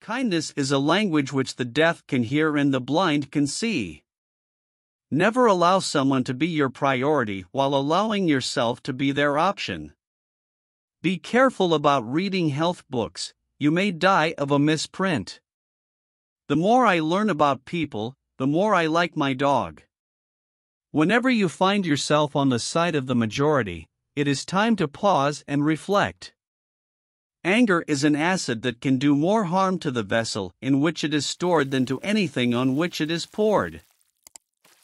Kindness is a language which the deaf can hear and the blind can see. Never allow someone to be your priority while allowing yourself to be their option. Be careful about reading health books, you may die of a misprint. The more I learn about people, the more I like my dog. Whenever you find yourself on the side of the majority, it is time to pause and reflect. Anger is an acid that can do more harm to the vessel in which it is stored than to anything on which it is poured.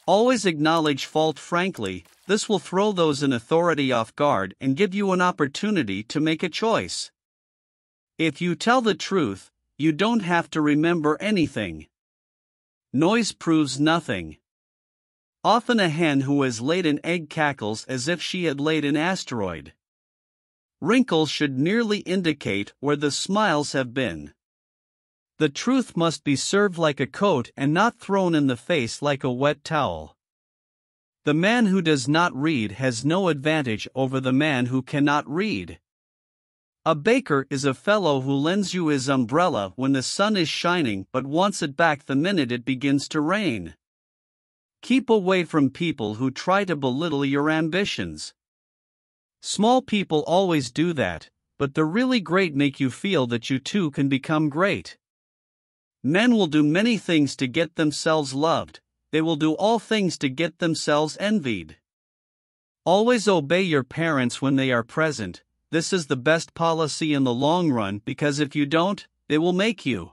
Always acknowledge fault frankly, this will throw those in authority off guard and give you an opportunity to make a choice. If you tell the truth, you don't have to remember anything. Noise proves nothing. Often a hen who has laid an egg cackles as if she had laid an asteroid. Wrinkles should nearly indicate where the smiles have been. The truth must be served like a coat and not thrown in the face like a wet towel. The man who does not read has no advantage over the man who cannot read. A baker is a fellow who lends you his umbrella when the sun is shining but wants it back the minute it begins to rain. Keep away from people who try to belittle your ambitions. Small people always do that, but the really great make you feel that you too can become great. Men will do many things to get themselves loved, they will do all things to get themselves envied. Always obey your parents when they are present, this is the best policy in the long run because if you don't, they will make you.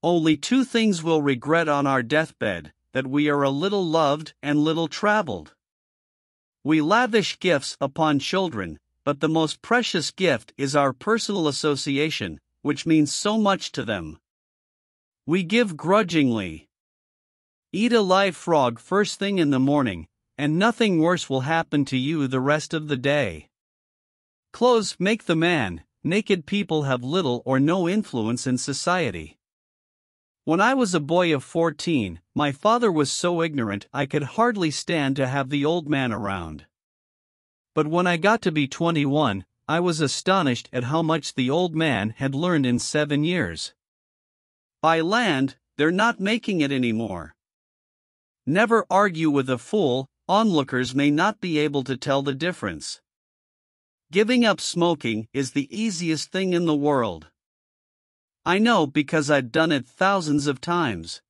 Only two things we'll regret on our deathbed, that we are a little loved and little traveled. We lavish gifts upon children, but the most precious gift is our personal association, which means so much to them. We give grudgingly. Eat a live frog first thing in the morning, and nothing worse will happen to you the rest of the day. Clothes make the man, naked people have little or no influence in society. When I was a boy of 14, my father was so ignorant I could hardly stand to have the old man around. But when I got to be 21, I was astonished at how much the old man had learned in 7 years. By land, they're not making it anymore. Never argue with a fool, onlookers may not be able to tell the difference. Giving up smoking is the easiest thing in the world. I know because I've done it thousands of times.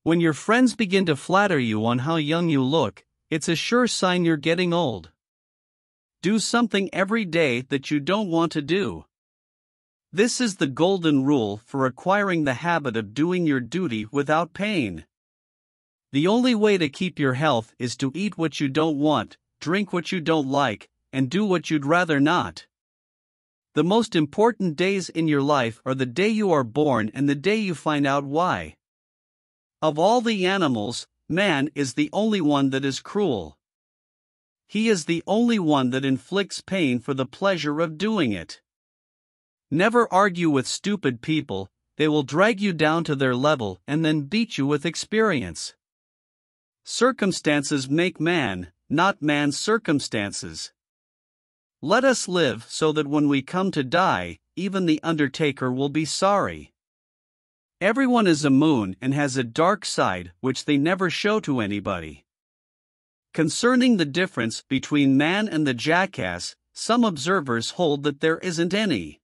When your friends begin to flatter you on how young you look, it's a sure sign you're getting old. Do something every day that you don't want to do. This is the golden rule for acquiring the habit of doing your duty without pain. The only way to keep your health is to eat what you don't want, drink what you don't like, and do what you'd rather not. The most important days in your life are the day you are born and the day you find out why. Of all the animals, man is the only one that is cruel. He is the only one that inflicts pain for the pleasure of doing it. Never argue with stupid people, they will drag you down to their level and then beat you with experience. Circumstances make man, not man's circumstances. Let us live so that when we come to die, even the undertaker will be sorry. Everyone is a moon and has a dark side which they never show to anybody. Concerning the difference between man and the jackass, some observers hold that there isn't any.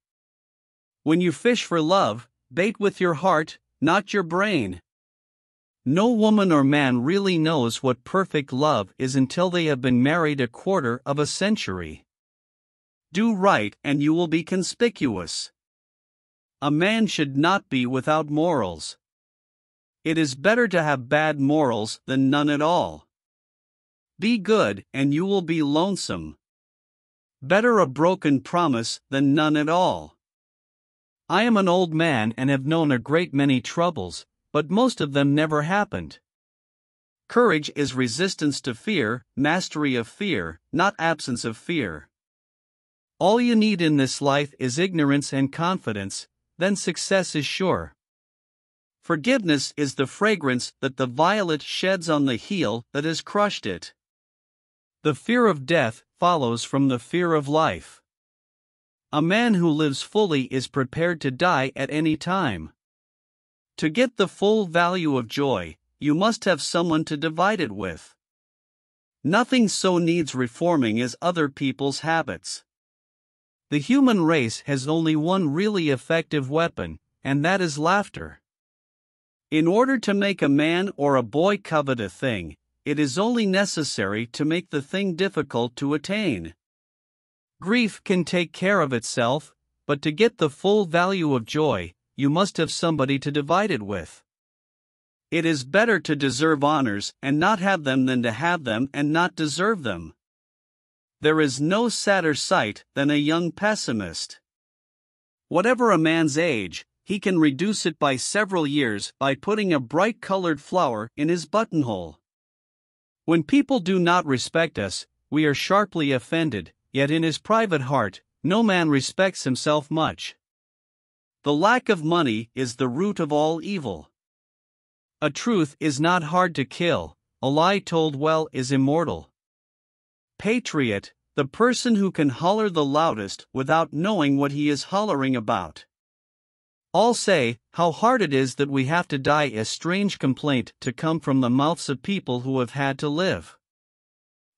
When you fish for love, bait with your heart, not your brain. No woman or man really knows what perfect love is until they have been married a quarter of a century. Do right and you will be conspicuous. A man should not be without morals. It is better to have bad morals than none at all. Be good and you will be lonesome. Better a broken promise than none at all. I am an old man and have known a great many troubles, but most of them never happened. Courage is resistance to fear, mastery of fear, not absence of fear. All you need in this life is ignorance and confidence, then success is sure. Forgiveness is the fragrance that the violet sheds on the heel that has crushed it. The fear of death follows from the fear of life. A man who lives fully is prepared to die at any time. To get the full value of joy, you must have someone to divide it with. Nothing so needs reforming as other people's habits. The human race has only one really effective weapon, and that is laughter. In order to make a man or a boy covet a thing, it is only necessary to make the thing difficult to attain. Grief can take care of itself, but to get the full value of joy, you must have somebody to divide it with. It is better to deserve honors and not have them than to have them and not deserve them. There is no sadder sight than a young pessimist. Whatever a man's age, he can reduce it by several years by putting a bright-colored flower in his buttonhole. When people do not respect us, we are sharply offended, yet in his private heart, no man respects himself much. The lack of money is the root of all evil. A truth is not hard to kill, a lie told well is immortal. Patriot, the person who can holler the loudest without knowing what he is hollering about. All say, how hard it is that we have to die, a strange complaint to come from the mouths of people who have had to live.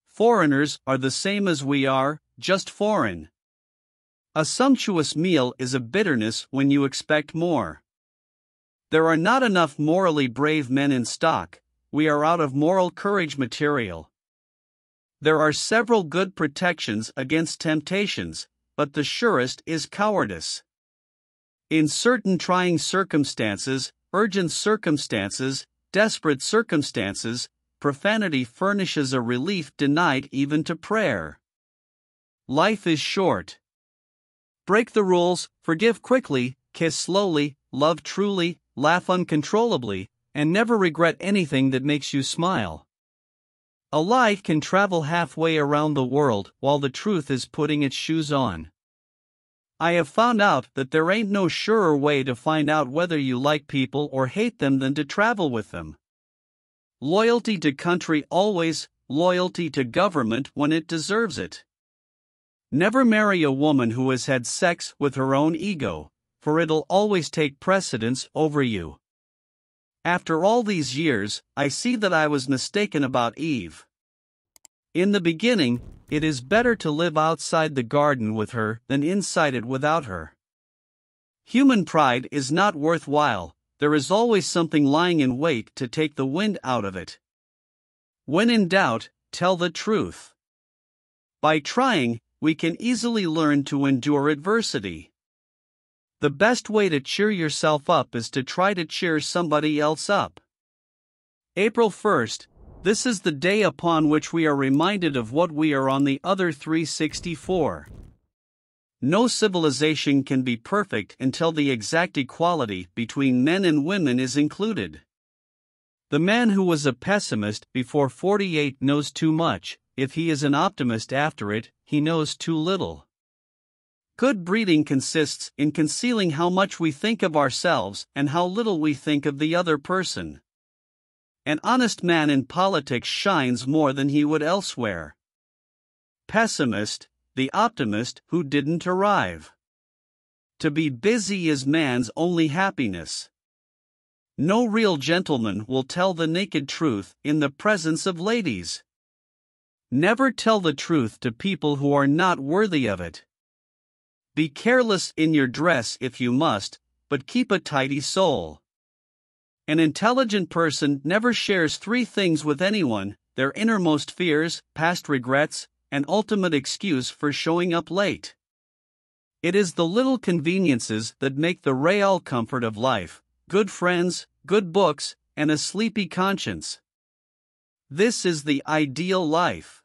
Foreigners are the same as we are, just foreign. A sumptuous meal is a bitterness when you expect more. There are not enough morally brave men in stock, we are out of moral courage material. There are several good protections against temptations, but the surest is cowardice. In certain trying circumstances, urgent circumstances, desperate circumstances, profanity furnishes a relief denied even to prayer. Life is short. Break the rules, forgive quickly, kiss slowly, love truly, laugh uncontrollably, and never regret anything that makes you smile. A lie can travel halfway around the world while the truth is putting its shoes on. I have found out that there ain't no surer way to find out whether you like people or hate them than to travel with them. Loyalty to country always, loyalty to government when it deserves it. Never marry a woman who has had sex with her own ego, for it'll always take precedence over you. After all these years, I see that I was mistaken about Eve. In the beginning, it is better to live outside the garden with her than inside it without her. Human pride is not worthwhile, there is always something lying in wait to take the wind out of it. When in doubt, tell the truth. By trying, we can easily learn to endure adversity. The best way to cheer yourself up is to try to cheer somebody else up. April 1st, this is the day upon which we are reminded of what we are on the other 364. No civilization can be perfect until the exact equality between men and women is included. The man who was a pessimist before 48 knows too much, if he is an optimist after it, he knows too little. Good breeding consists in concealing how much we think of ourselves and how little we think of the other person. An honest man in politics shines more than he would elsewhere. Pessimist, the optimist who didn't arrive. To be busy is man's only happiness. No real gentleman will tell the naked truth in the presence of ladies. Never tell the truth to people who are not worthy of it. Be careless in your dress if you must, but keep a tidy soul. An intelligent person never shares three things with anyone: their innermost fears, past regrets, and ultimate excuse for showing up late. It is the little conveniences that make the real comfort of life: good friends, good books, and a sleepy conscience. This is the ideal life.